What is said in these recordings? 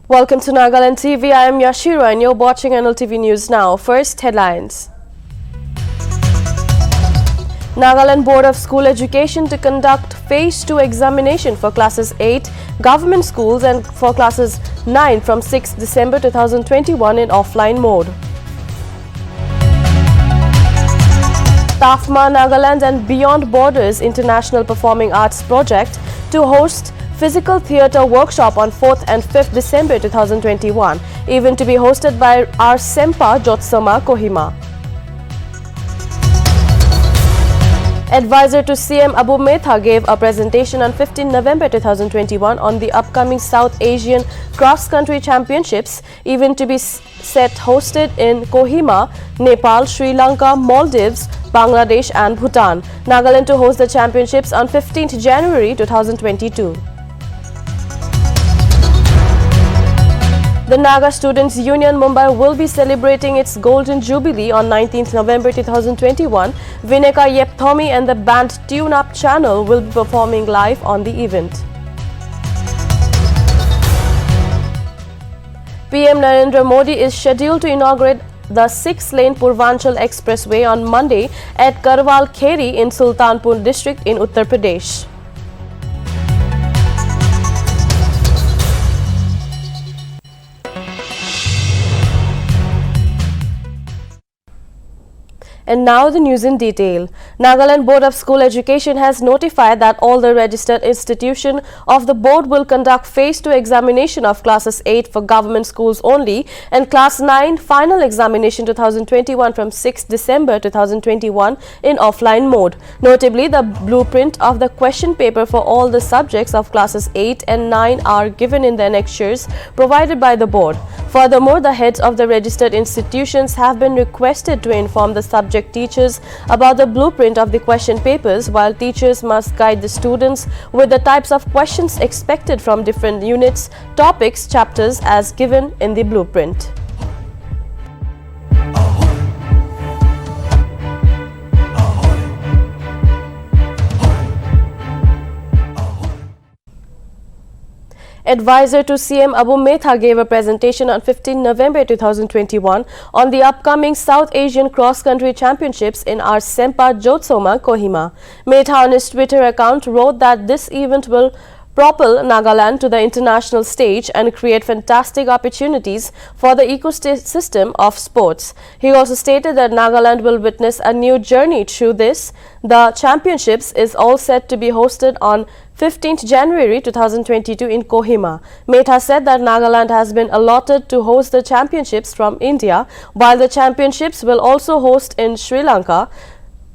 Welcome to Nagaland TV. I am Yashira and you're watching Nltv News Now. First headlines. Nagaland Board of School Education to conduct Phase 2 examination for classes 8 government schools and for classes 9 from 6 December 2021 in offline mode. TAFMA, Nagaland and Beyond Borders International Performing Arts Project to host Physical Theatre Workshop on 4th and 5th December 2021, event to be hosted by our Sempa Jotsama Kohima. Advisor to CM Abu Metha gave a presentation on 15 November 2021 on the upcoming South Asian Cross Country Championships, event to be set hosted in Kohima, Nepal, Sri Lanka, Maldives, Bangladesh and Bhutan. Nagaland to host the championships on 15th January 2022. The Naga Students Union Mumbai will be celebrating its Golden Jubilee on 19th November 2021. Vineka Yepthomi and the band Tune Up Channel will be performing live on the event. PM Narendra Modi is scheduled to inaugurate the 6-lane Purvanchal Expressway on Monday at Karwal Kheri in Sultanpur district in Uttar Pradesh. And now the news in detail. Nagaland Board of School Education has notified that all the registered institutions of the board will conduct Phase 2 examination of classes 8 for government schools only and class 9 final examination 2021 from 6 December 2021 in offline mode. Notably, the blueprint of the question paper for all the subjects of classes 8 and 9 are given in the annexures provided by the board. Furthermore, the heads of the registered institutions have been requested to inform the subject teachers about the blueprint of the question papers, while teachers must guide the students with the types of questions expected from different units, topics, chapters as given in the blueprint. Advisor to CM Abu Metha gave a presentation on 15 November 2021 on the upcoming South Asian Cross Country Championships in our Sempa Jotsoma Kohima. Metha on his Twitter account wrote that this event will propel Nagaland to the international stage and create fantastic opportunities for the ecosystem of sports. He also stated that Nagaland will witness a new journey through this. The championships is all set to be hosted on 15th January 2022 in Kohima. Metha said that Nagaland has been allotted to host the championships from India, while the championships will also host in Sri Lanka,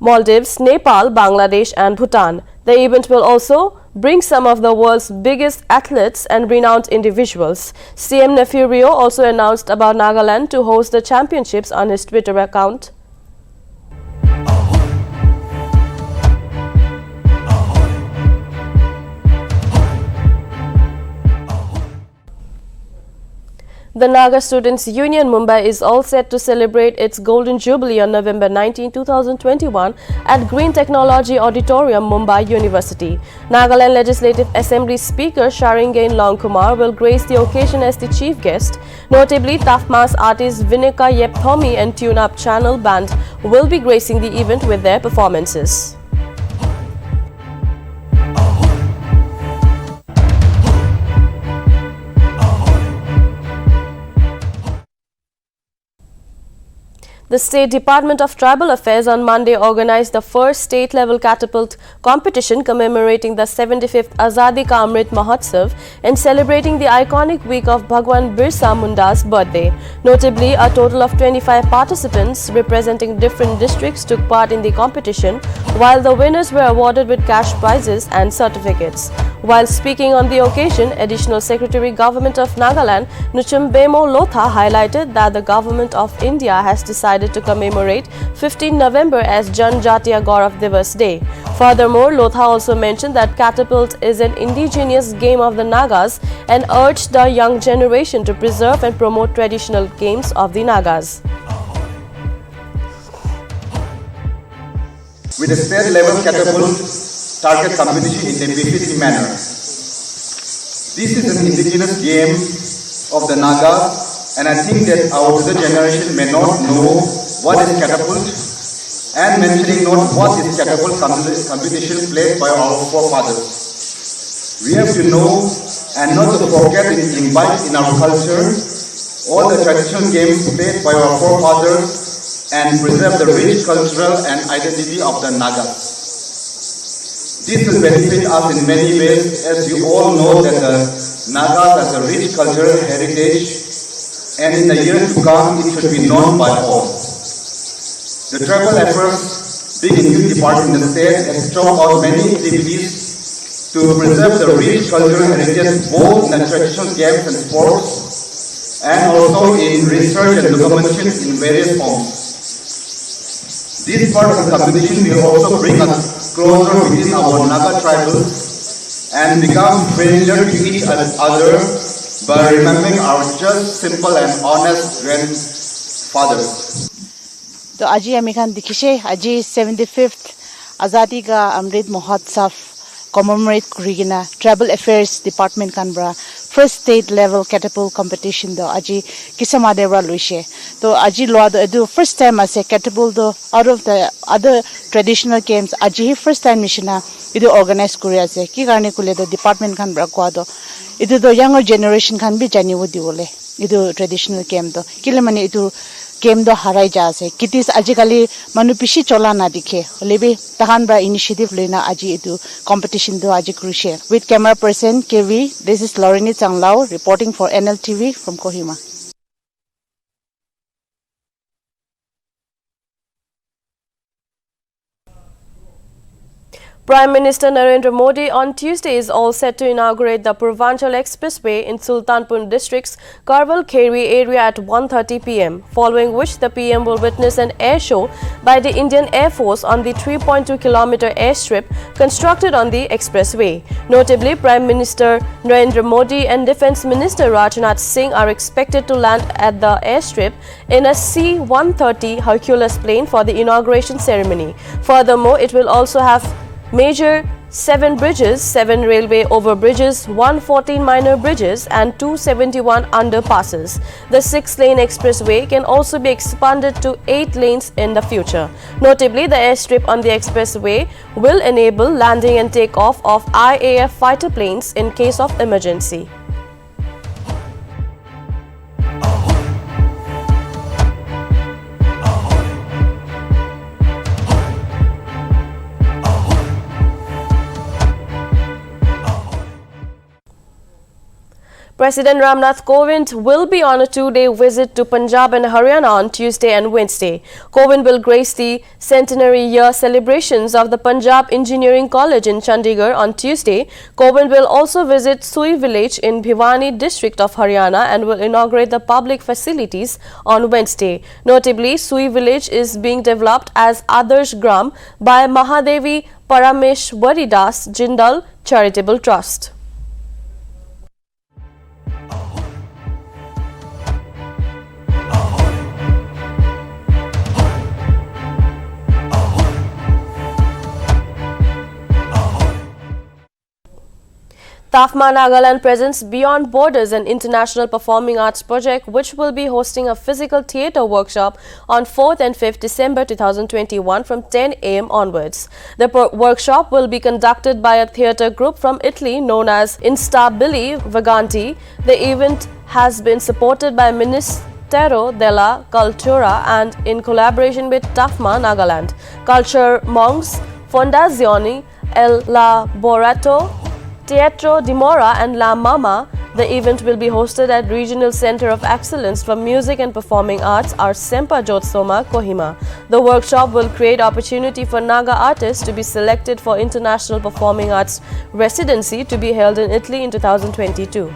Maldives, Nepal, Bangladesh and Bhutan. The event will also bring some of the world's biggest athletes and renowned individuals. CM Nefurio also announced about Nagaland to host the championships on his Twitter account. The Naga Students Union Mumbai is all set to celebrate its Golden Jubilee on November 19, 2021 at Green Technology Auditorium, Mumbai University. Nagaland Legislative Assembly Speaker Sharingain Longkumar will grace the occasion as the chief guest. Notably, TAFMA's artists Vineka Yepthomi and Tune Up Channel Band will be gracing the event with their performances. The State Department of Tribal Affairs on Monday organized the first state-level Catapult competition commemorating the 75th Azadi Ka Amrit Mahotsav and celebrating the iconic week of Bhagwan Birsa Munda's birthday. Notably, a total of 25 participants representing different districts took part in the competition, while the winners were awarded with cash prizes and certificates. While speaking on the occasion, Additional Secretary Government of Nagaland Nuchumbemo Lotha highlighted that the Government of India has decided to commemorate 15 November as Janjatiya Gaurav Divas Day. Furthermore, Lotha also mentioned that Catapult is an indigenous game of the Nagas and urged the young generation to preserve and promote traditional games of the Nagas. With a state-level Catapult target competition in a efficient manner. This is an indigenous game of the Naga, and I think that our older generation may not know what is Catapult, and mentioning not what is Catapult competition played by our forefathers. We have to know and not to forget and invite in our culture all the traditional games played by our forefathers and preserve the rich cultural and identity of the Nagas. This will benefit us in many ways, as you all know that the Nagas has a rich cultural heritage, and in the years to come it should be known by all. The travel efforts being a new department in the state has chalked out many activities to preserve the rich cultural heritage both in the traditional games and sports, and also in research and documentation in various forms. This part of the competition will also bring us closer within our Naga tribals and become familiar to each other by remembering our just, simple and honest grandfathers. तो आज आमी खान दिखिसे आज 75th आजादी Ka Amrit Mahotsav commemorate करिगिना tribal affairs department खान ब्रा first state level catapult competition दो आज किसमा देवरा लुइसे तो आज लोआ दो फर्स्ट टाइम आसे कैटapult दो out of the other traditional games आज ही फर्स्ट टाइम मिशना इदो ऑर्गेनाइज करि आसे की कारणे कुले दो डिपार्टमेंट खान ब्रा को दो इदो दो यंगर जनरेशन खान भी जानि वो दिवले इदो ट्रेडिशनल गेम दो किले माने इदो गेम दो हराई जासे कितिस आजिकाली मनु पिसी चला ना दिखे लेबे तहान बा इनिशिएटिव लेना आज इदु कंपटीशन दो आज crucial with camera person Kevi this is Loreni Changlao reporting for NLTV from Kohima. Prime Minister Narendra Modi on Tuesday is all set to inaugurate the Punjab Expressway in Sultanpur district's Karwal Kheri area at 1:30 p.m., following which the PM will witness an air show by the Indian Air Force on the 3.2-kilometer airstrip constructed on the expressway. Notably, Prime Minister Narendra Modi and Defence Minister Rajnath Singh are expected to land at the airstrip in a C-130 Hercules plane for the inauguration ceremony. Furthermore, it will also have major 7 bridges, 7 railway overbridges, 114 minor bridges and 271 underpasses. The 6-lane expressway can also be expanded to 8 lanes in the future. Notably, the airstrip on the expressway will enable landing and takeoff of IAF fighter planes in case of emergency. President Ramnath Kovind will be on a 2-day visit to Punjab and Haryana on Tuesday and Wednesday. Kovind will grace the centenary year celebrations of the Punjab Engineering College in Chandigarh on Tuesday. Kovind will also visit Sui village in Bhiwani district of Haryana and will inaugurate the public facilities on Wednesday. Notably, Sui village is being developed as Adarsh Gram by Mahadevi Parameshwari Das Jindal Charitable Trust. TAFMA Nagaland presents Beyond Borders, an international performing arts project which will be hosting a physical theatre workshop on 4th and 5th December 2021 from 10 a.m. onwards. The workshop will be conducted by a theatre group from Italy known as Instabili Vaganti. The event has been supported by Ministero della Cultura and in collaboration with TAFMA Nagaland, Culture Monks, Fondazione El Laborato, Teatro di Mora and La Mama. The event will be hosted at Regional Center of Excellence for Music and Performing Arts, our Sempa Jotsoma, Kohima. The workshop will create opportunity for Naga artists to be selected for International Performing Arts Residency to be held in Italy in 2022.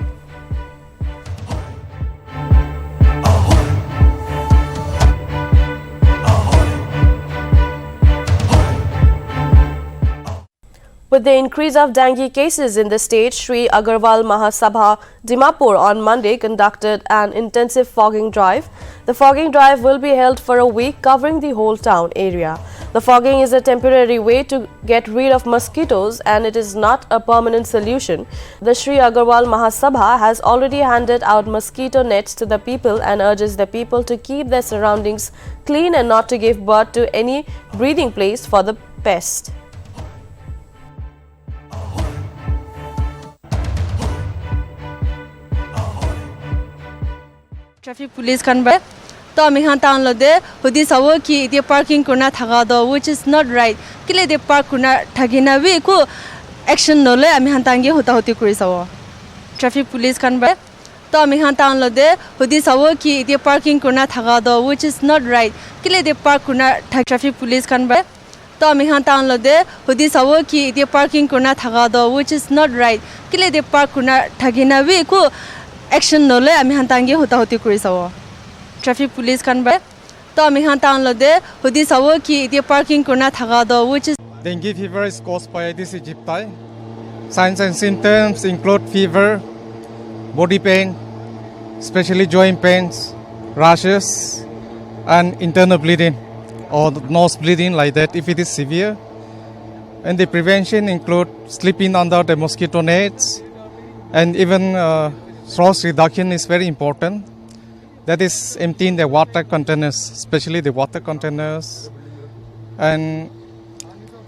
With the increase of dengue cases in the state, Sri Agarwal Mahasabha Dimapur on Monday conducted an intensive fogging drive. The fogging drive will be held for a week, covering the whole town area. The fogging is a temporary way to get rid of mosquitoes and it is not a permanent solution. The Sri Agarwal Mahasabha has already handed out mosquito nets to the people and urges the people to keep their surroundings clean and not to give birth to any breeding place for the pest. Traffic police can buy. तो हम यहाँ town लदे हुदी सावो कि इतने parking करना थका दो which is not right किले इतने पार्क करना थकीना भी को एक्शन नले हम यहाँ टांगे होती करी सावो ट्रैफिक पुलिस can buy. तो हम यहाँ टाउन लदे हुदी सावो कि इतने पार्किंग करना थका दो which is not right किले इतने पार्क करना ट्रैफिक पुलिस can buy. तो हम यहाँ टाउन लदे हुदी सावो कि इतने पार्किंग करना थका दो which is not right किले इतने पार्क करना थकीना भी को एक्शन नले हम यहाँ टांगे होती करी सावो Traffic police can buy. तो हम यहाँ टाउन लदे हुदी सावो कि इतने पार्किंग करना थका दो which is Dengue fever is caused by Aedes aegypti. Signs and symptoms include fever, body pain, especially joint pains, rashes, and internal bleeding or nose bleeding like that if it is severe. And the prevention include sleeping under the mosquito nets, and even source reduction is very important. That is emptying the water containers, especially the water containers, and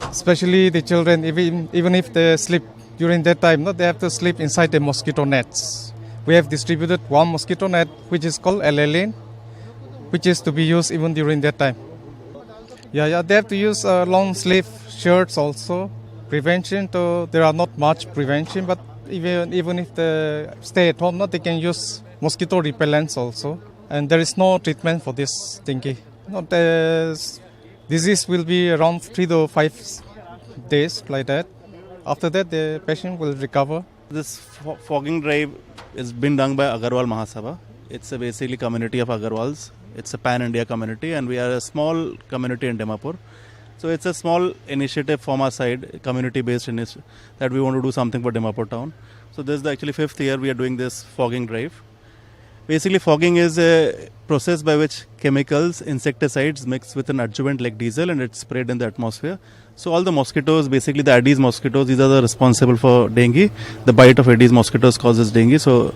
especially the children, even if they sleep during that time, they have to sleep inside the mosquito nets. We have distributed one mosquito net, which is called L-Lane, which is to be used even during that time. Yeah, they have to use long sleeve shirts also. Prevention, there are not much prevention, but even if they stay at home, they can use mosquito repellents also, and there is no treatment for this dengue. The disease will be around 3 to 5 days like that. After that, the patient will recover. This fogging drive is been done by Agarwal Mahasabha. It's a basically community of Agarwals. It's a pan-India community, and we are a small community in Dimapur. So it's a small initiative from our side, community-based initiative, that we want to do something for Dimapur town. So this is the actually 5th year we are doing this fogging drive. Basically, fogging is a process by which chemicals, insecticides mixed with an adjuvant like diesel and it's sprayed in the atmosphere. So all the mosquitoes, basically the Aedes mosquitoes, these are the responsible for dengue. The bite of Aedes mosquitoes causes dengue. So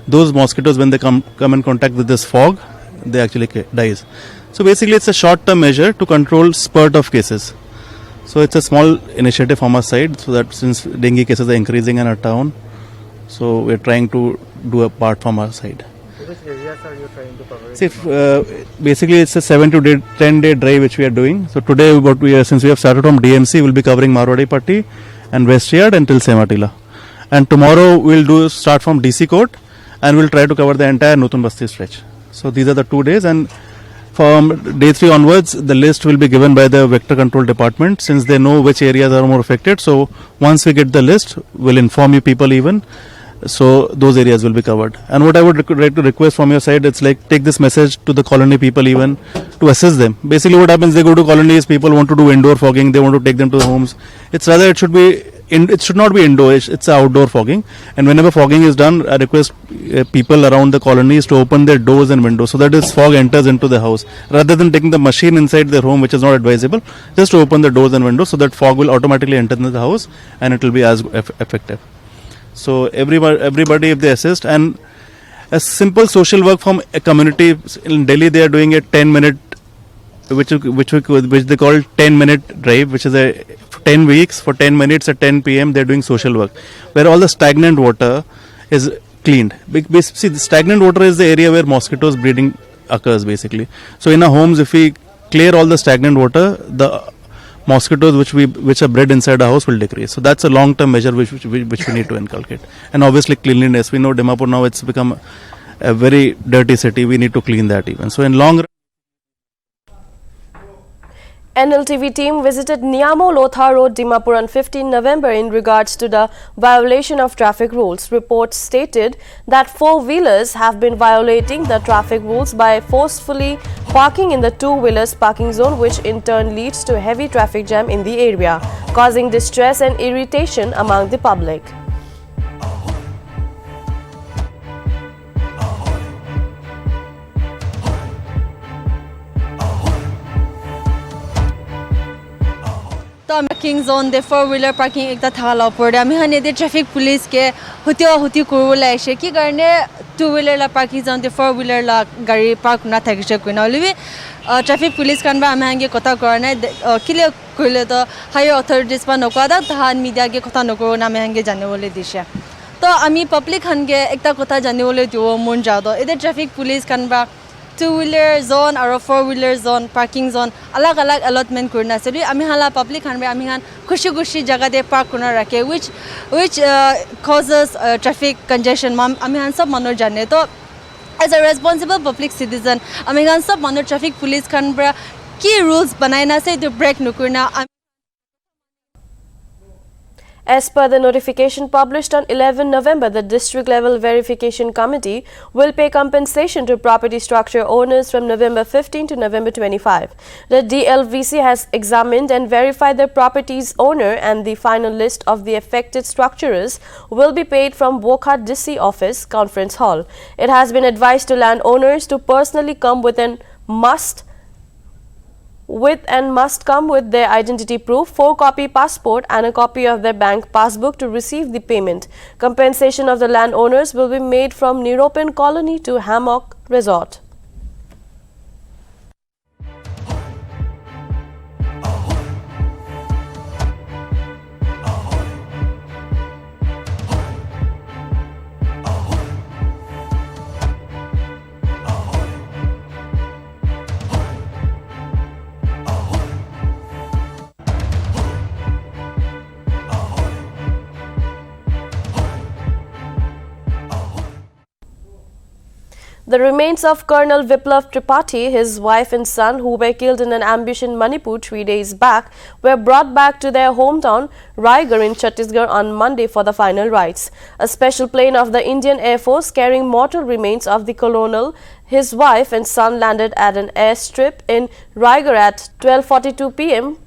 those mosquitoes, when they come in contact with this fog, they actually dies. So basically, it's a short-term measure to control spurt of cases. So it's a small initiative from our side, so that since dengue cases are increasing in our town, so we're trying to do a part from our side. Which areas are you trying to cover? See, basically it's a 7 to 10 day drive which we are doing. So today, since we have started from DMC, we'll be covering Marwadi Patti and West Yard until Sematila. And tomorrow we'll start from DC Court and we'll try to cover the entire Nutun Basti stretch. So these are the 2 days, and from day 3 onwards, the list will be given by the Vector Control Department, since they know which areas are more affected. So once we get the list, we'll inform you people even. So those areas will be covered. And what I would like to request from your side, it's like take this message to the colony people even to assist them. Basically what happens, they go to colonies, people want to do indoor fogging, they want to take them to the homes. It's rather, it should not be indoor, it's outdoor fogging. And whenever fogging is done, I request people around the colonies to open their doors and windows so that this fog enters into the house. Rather than taking the machine inside their home, which is not advisable, just to open the doors and windows so that fog will automatically enter into the house and it will be as effective. So everybody, if they assist, and a simple social work from a community in Delhi, they are doing a 10-minute, which they call 10-minute drive, which is a 10 weeks for 10 minutes at 10 p.m. They are doing social work, where all the stagnant water is cleaned. See, the stagnant water is the area where mosquitoes breeding occurs basically. So in our homes, if we clear all the stagnant water, the mosquitoes which are bred inside a house will decrease. So that's a long-term measure which we need to inculcate. And obviously cleanliness. We know Dimapur now, it's become a very dirty city. We need to clean that even. So in long run, Nltv team visited Niamo Lotha Road, Dimapur on 15 November in regards to the violation of traffic rules. Reports stated that four-wheelers have been violating the traffic rules by forcefully parking in the two-wheelers parking zone, which in turn leads to heavy traffic jam in the area, causing distress and irritation among the public. तो parking zone de four-wheeler parking ekta thakala opor de ami hane de traffic police ke huti kurula aise ki karne two-wheeler la parking zone de four-wheeler la gari park na thakise kuina olibi traffic police kan ba ami hange kotha korna kile koile to higher authorities pa nokwada tahan media ke kotha nokoro na ami hange janibole dishe to ami public hange ekta kotha janibole dio mon jado ede traffic police kan ba two-wheeler zone or four-wheeler zone parking zone alag allotment kurna se ami hala public han be ami han khushi jaga de park kurna rakhe which causes traffic congestion ami han sab manor jane to as a responsible public citizen ami han sab manor traffic police kan bra ki rules banaina se to break nukurna. As per the notification published on 11 November, the District Level Verification Committee will pay compensation to property structure owners from November 15 to November 25. The DLVC has examined and verified the property's owner, and the final list of the affected structurers will be paid from Wokha DC office conference hall. It has been advised to landowners to personally come with must come with their identity proof, 4-copy passport and a copy of their bank passbook to receive the payment. Compensation of the landowners will be made from Neeropen Colony to Hammock Resort. The remains of Colonel Viplav Tripathi, his wife and son, who were killed in an ambush in Manipur 3 days back, were brought back to their hometown, Raigarh in Chhattisgarh on Monday for the final rites. A special plane of the Indian Air Force carrying mortal remains of the colonel, his wife and son landed at an airstrip in Raigarh at 12:42 p.m.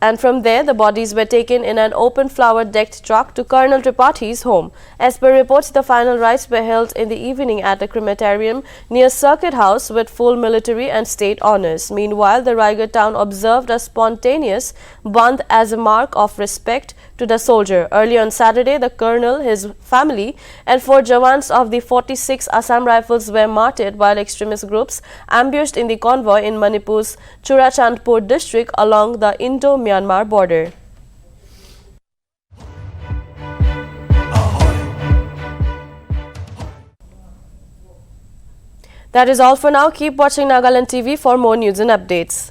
and from there the bodies were taken in an open flower-decked truck to Colonel Tripathi's home. As per reports, the final rites were held in the evening at a crematorium near Circuit House with full military and state honours. Meanwhile, the Raigarh town observed a spontaneous bandh as a mark of respect to the soldier. Early on Saturday, the colonel, his family and 4 jawans of the 46 Assam Rifles were martyred while extremist groups ambushed in the convoy in Manipur's Churachandpur district along the Indo-Myanmar border. That is all for now. Keep watching Nagaland TV for more news and updates.